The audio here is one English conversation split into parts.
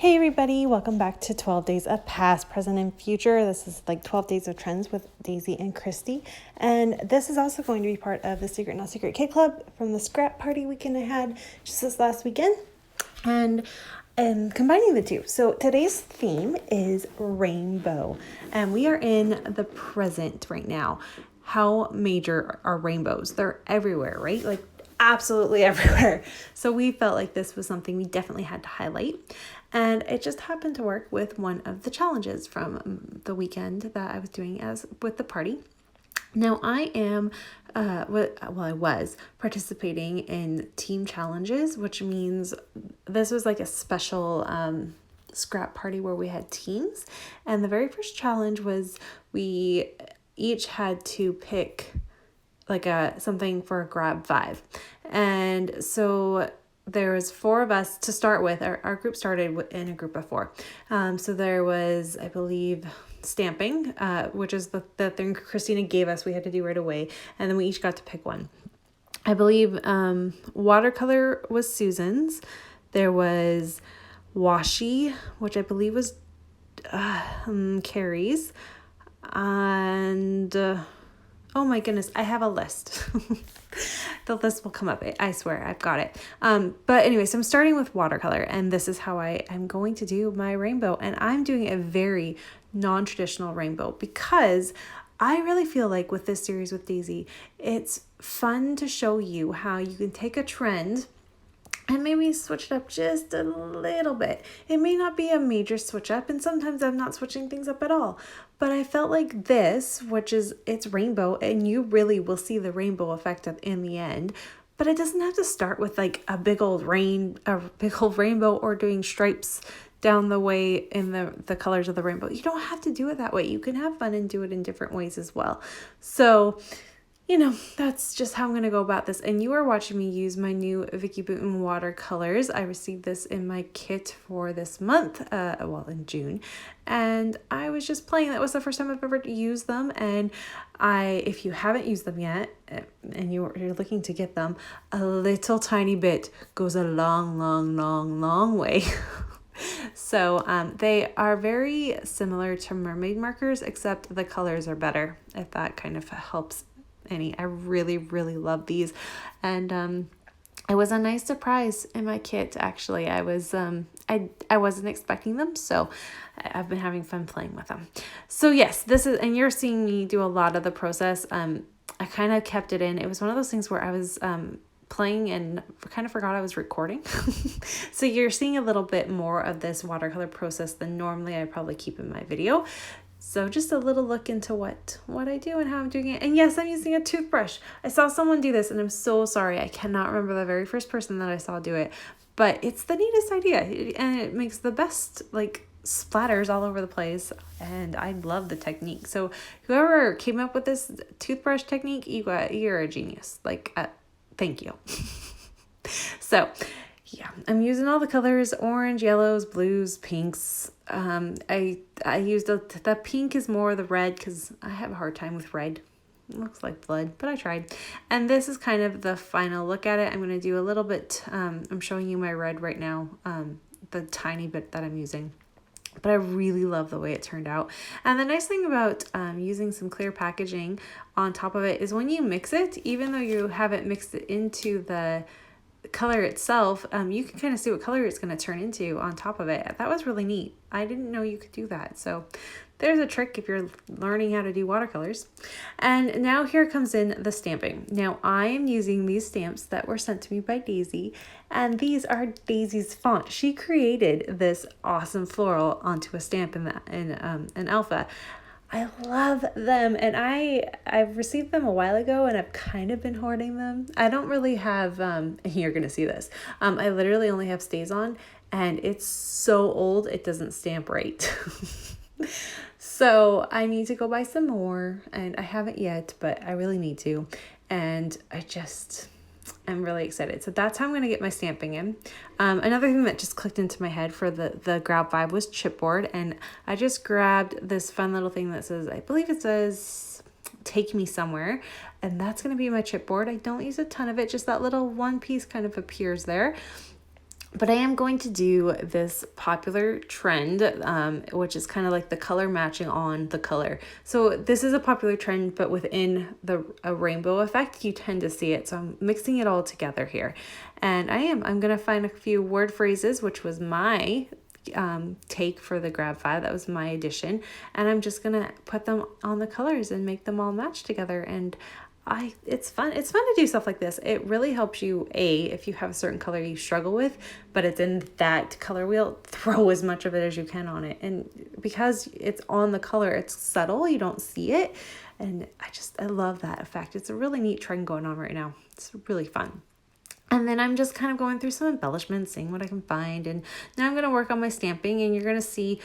Hey everybody, welcome back to 12 Days of Past, Present, and Future. This is like 12 Days of Trends with Daisy and Christy. And this is also going to be part of the Secret Not Secret Kid Club from the scrap party weekend I had just this last weekend. And combining the two. So today's theme is rainbow. And we are in the present right now. How major are rainbows? They're everywhere, right? Like absolutely everywhere. So we felt like this was something we definitely had to highlight. And it just happened to work with one of the challenges from the weekend that I was doing as with the party. Now I am, I was participating in team challenges, which means this was like a special scrap party where we had teams. And the very first challenge was we each had to pick like something for a grab 5. And so there was 4 of us to start with. Our group started in a group of 4. So there was, I believe, stamping, which is the thing Christina gave us we had to do right away. And then we each got to pick one. I believe watercolor was Susan's. There was washi, which I believe was Carrie's. And oh my goodness, I have a list. The list will come up. I swear, I've got it. But anyway, so I'm starting with watercolor, and this is how I'm going to do my rainbow. And I'm doing a very non-traditional rainbow because I really feel like with this series with Daisy, it's fun to show you how you can take a trend and maybe switch it up just a little bit. It may not be a major switch up, and sometimes I'm not switching things up at all. But I felt like this, which is, it's rainbow, and you really will see the rainbow effect in the end. But it doesn't have to start with like a big old rainbow or doing stripes down the way in the colors of the rainbow. You don't have to do it that way. You can have fun and do it in different ways as well. So that's just how I'm going to go about this. And you are watching me use my new Vicky Booten watercolors. I received this in my kit for this month, in June. And I was just playing. That was the first time I've ever used them. And if you haven't used them yet, and you're looking to get them, a little tiny bit goes a long, long, long, long way. So they are very similar to mermaid markers, except the colors are better, if that kind of helps any. I really, really love these. And it was a nice surprise in my kit, actually. I wasn't expecting them, so I've been having fun playing with them. So yes, this is, and you're seeing me do a lot of the process. I kind of kept it in. It was one of those things where I was playing and kind of forgot I was recording. So you're seeing a little bit more of this watercolor process than normally I probably keep in my video. So just a little look into what I do and how I'm doing it. And yes, I'm using a toothbrush. I saw someone do this and I'm so sorry. I cannot remember the very first person that I saw do it, but it's the neatest idea and it makes the best like splatters all over the place. And I love the technique. So whoever came up with this toothbrush technique, you're a genius. Like, thank you. So yeah, I'm using all the colors: orange, yellows, blues, pinks. I used the pink is more the red because I have a hard time with red. It looks like blood, but I tried. And this is kind of the final look at it. I'm going to do a little bit. I'm showing you my red right now, the tiny bit that I'm using. But I really love the way it turned out. And the nice thing about using some clear packaging on top of it is when you mix it, even though you haven't mixed it into the color itself, you can kind of see what color it's going to turn into on top of it. That was really neat. I didn't know you could do that. So there's a trick if you're learning how to do watercolors. And now here comes in the stamping. Now I am using these stamps that were sent to me by Daisy, and these are Daisy's font. She created this awesome floral onto a stamp in Alpha. I love them, and I've received them a while ago, and I've kind of been hoarding them. I don't really have, you're going to see this. I literally only have StazOn, and it's so old, it doesn't stamp right. So I need to go buy some more, and I haven't yet, but I really need to. And I'm really excited. So that's how I'm going to get my stamping in. Another thing that just clicked into my head for the grab 5 was chipboard. And I just grabbed this fun little thing that says, I believe it says, take me somewhere. And that's going to be my chipboard. I don't use a ton of it. Just that little one piece kind of appears there. But I am going to do this popular trend, which is kind of like the color matching on the color. So this is a popular trend, but within a rainbow effect, you tend to see it. So I'm mixing it all together here. And I'm going to find a few word phrases, which was my take for the grab 5. That was my addition. And I'm just going to put them on the colors and make them all match together. And it's fun. It's fun to do stuff like this. It really helps you, if you have a certain color you struggle with, but it's in that color wheel, throw as much of it as you can on it. And because it's on the color, it's subtle, you don't see it. And I love that effect. It's a really neat trend going on right now. It's really fun. And then I'm just kind of going through some embellishments, seeing what I can find. And now I'm going to work on my stamping, and you're going to see,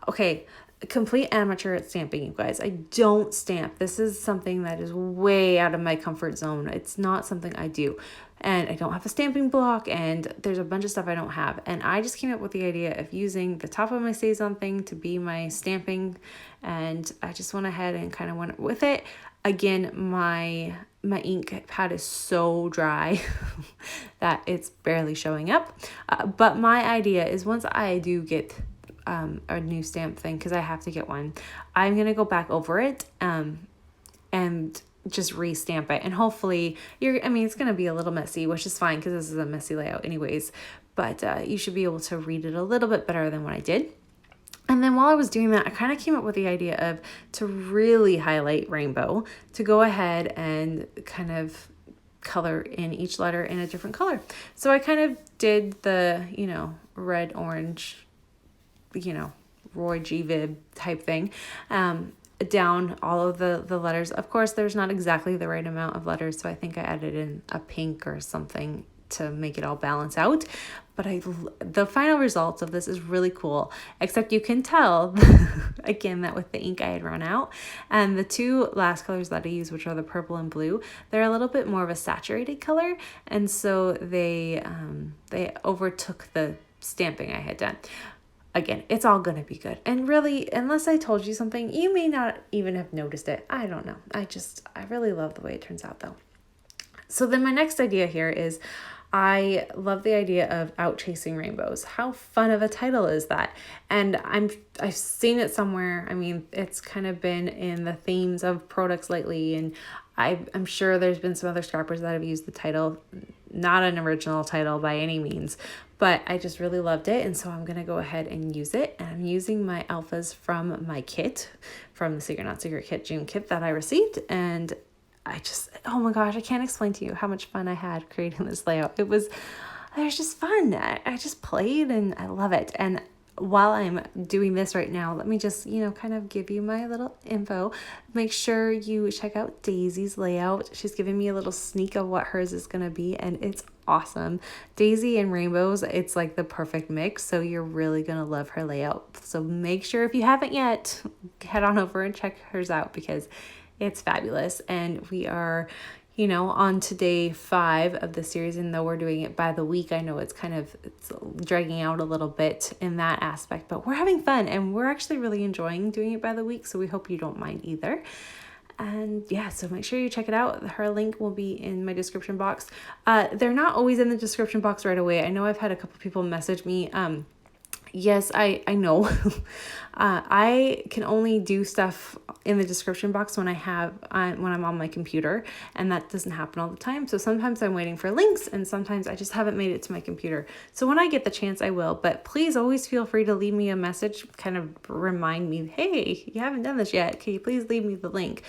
okay, complete amateur at stamping, you guys. I don't stamp. This is something that is way out of my comfort zone. It's not something I do. And I don't have a stamping block, and there's a bunch of stuff I don't have. And I just came up with the idea of using the top of my StazOn thing to be my stamping. And I just went ahead and kind of went with it. Again, my ink pad is so dry that it's barely showing up. But my idea is once I do get a new stamp thing, because I have to get one, I'm going to go back over it and just re-stamp it. And hopefully it's going to be a little messy, which is fine because this is a messy layout anyways. But you should be able to read it a little bit better than what I did. And then while I was doing that, I kind of came up with the idea of, to really highlight rainbow, to go ahead and kind of color in each letter in a different color. So I kind of did the, red, orange, Roy G. Vibb type thing, down all of the letters. Of course, there's not exactly the right amount of letters, so I think I added in a pink or something to make it all balance out. But the final result of this is really cool, except you can tell, again, that with the ink I had run out. And the two last colors that I use, which are the purple and blue, they're a little bit more of a saturated color. And so they overtook the stamping I had done. Again, it's all going to be good. And really, unless I told you something, you may not even have noticed it. I don't know. I really love the way it turns out though. So then my next idea here is, I love the idea of out chasing rainbows. How fun of a title is that? And I've seen it somewhere. I mean, it's kind of been in the themes of products lately, and I'm sure there's been some other scrappers that have used the title. Not an original title by any means, but I just really loved it, and so I'm going to go ahead and use it. And I'm using my alphas from my kit, from the Secret Not Secret Kit June kit that I received, and oh my gosh, I can't explain to you how much fun I had creating this layout. It was just fun. I just played and I love it. And while I'm doing this right now, let me just, kind of give you my little info. Make sure you check out Daisy's layout. She's giving me a little sneak of what hers is going to be, and it's awesome. Daisy and rainbows, it's like the perfect mix. So you're really going to love her layout. So make sure, if you haven't yet, head on over and check hers out, because it's fabulous. And we are, on to day 5 of the series. And though we're doing it by the week, I know it's dragging out a little bit in that aspect, but we're having fun and we're actually really enjoying doing it by the week. So we hope you don't mind either. And yeah, so make sure you check it out. Her link will be in my description box. They're not always in the description box right away. I know I've had a couple people message me, yes, I know. I can only do stuff in the description box when I'm on my computer, and that doesn't happen all the time. So sometimes I'm waiting for links, and sometimes I just haven't made it to my computer. So when I get the chance, I will. But please always feel free to leave me a message, kind of remind me, hey, you haven't done this yet. Can you please leave me the link?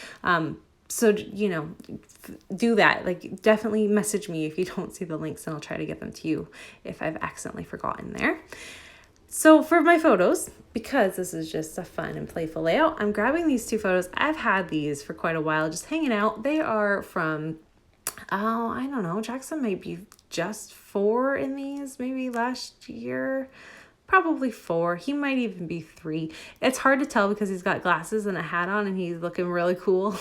So, do that. Definitely message me if you don't see the links, and I'll try to get them to you if I've accidentally forgotten there. So for my photos, because this is just a fun and playful layout, I'm grabbing these 2 photos. I've had these for quite a while, just hanging out. They are from, I don't know, Jackson might be just 4 in these, maybe last year. Probably 4. He might even be 3. It's hard to tell because he's got glasses and a hat on and he's looking really cool.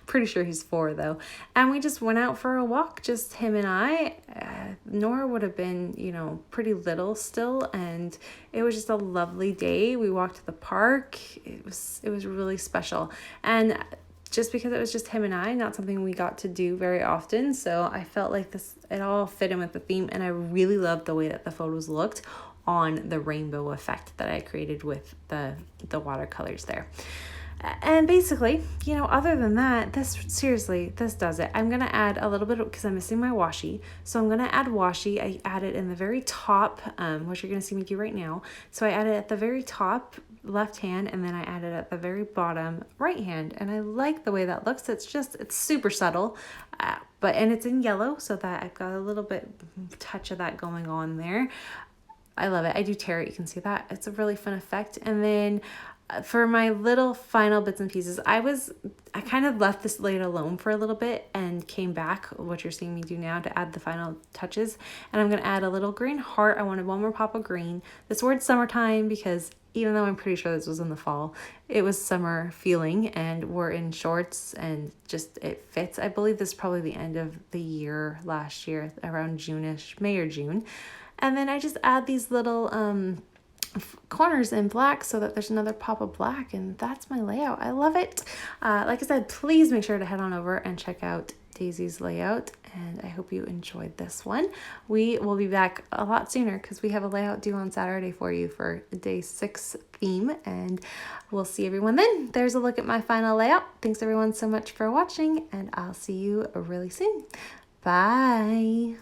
Pretty sure he's 4 though. And we just went out for a walk, just him and I. Nora would have been, pretty little still, and it was just a lovely day. We walked to the park. It was really special. And just because it was just him and I, not something we got to do very often. So I felt like it all fit in with the theme, and I really loved the way that the photos looked on the rainbow effect that I created with the watercolors there. And basically, other than that, this does it. I'm going to add a little bit, because I'm missing my washi. So I'm going to add washi. I add it in the very top, which you're going to see me do right now. So I add it at the very top left hand, and then I add it at the very bottom right hand. And I like the way that looks. It's super subtle, and it's in yellow, so that I've got a little bit touch of that going on there. I love it. I do tear it. You can see that. It's a really fun effect. And then for my little final bits and pieces, I kind of left this laid alone for a little bit and came back, what you're seeing me do now, to add the final touches. And I'm going to add a little green heart. I wanted one more pop of green. This word summertime, because even though I'm pretty sure this was in the fall, it was summer feeling, and we're in shorts and just it fits. I believe this is probably the end of the year last year, around June-ish, May or June. And then I just add these little corners in black so that there's another pop of black, and that's my layout. I love it. Like I said, please make sure to head on over and check out Daisy's layout, and I hope you enjoyed this one. We will be back a lot sooner because we have a layout due on Saturday for you for day 6 theme, and we'll see everyone then. There's a look at my final layout. Thanks everyone so much for watching, and I'll see you really soon. Bye.